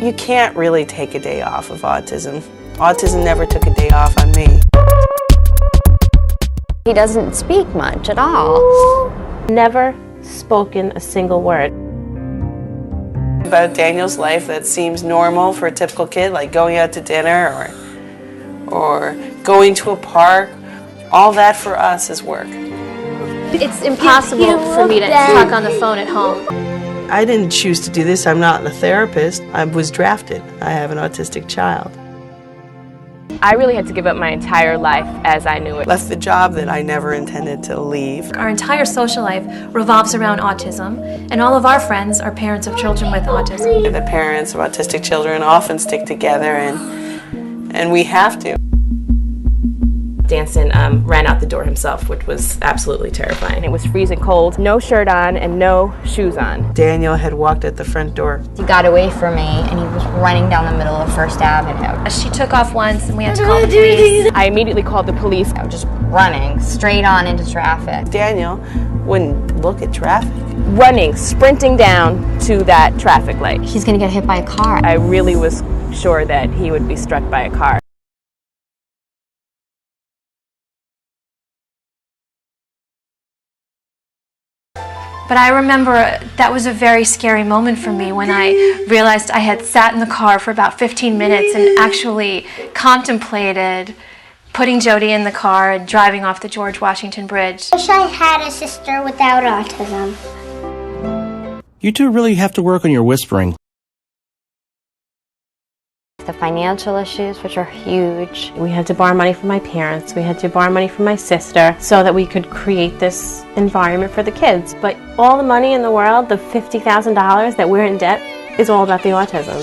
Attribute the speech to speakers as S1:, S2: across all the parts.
S1: You can't really take a day off of autism. Autism never took a day off on me.
S2: He doesn't speak much at all.
S3: Never spoken a single word.
S1: About Daniel's life that seems normal for a typical kid, like going out to dinner or going to a park, all that for us is work.
S4: It's impossible for me to talk on the phone at home.
S1: I didn't choose to do this. I'm not a therapist. I was drafted. I have an autistic child.
S3: I really had to give up my entire life as I knew it.
S1: Left the job that I never intended to leave.
S4: Our entire social life revolves around autism, and all of our friends are parents of children with autism.
S1: The parents of autistic children often stick together, and we have to.
S3: Danson ran out the door himself, which was absolutely terrifying. It was freezing cold, no shirt on and no shoes on.
S1: Daniel had walked at the front door.
S2: He got away from me and he was running down the middle of First Avenue.
S4: She took off once and we had to call the police.
S3: I immediately called the police.
S2: I was just running straight on into traffic.
S1: Daniel wouldn't look at traffic.
S3: Running, sprinting down to that traffic light.
S2: He's gonna get hit by a car.
S3: I really was sure that he would be struck by a car.
S4: But I remember that was a very scary moment for me when I realized I had sat in the car for about 15 minutes and actually contemplated putting Jody in the car and driving off the George Washington Bridge.
S5: I wish I had a sister without autism.
S6: You two really have to work on your whispering.
S2: The financial issues, which are huge.
S3: We had to borrow money from my parents. We had to borrow money from my sister so that we could create this environment for the kids. But all the money in the world, the $50,000 that we're in debt, is all about the autism.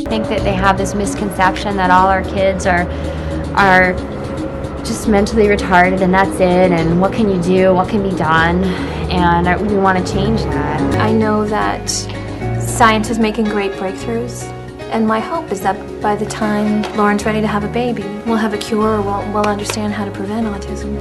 S2: I think that they have this misconception that all our kids are just mentally retarded and that's it, and what can you do, what can be done, and we want to change that.
S4: I know that science is making great breakthroughs, and my hope is that by the time Lauren's ready to have a baby, we'll have a cure or we'll understand how to prevent autism.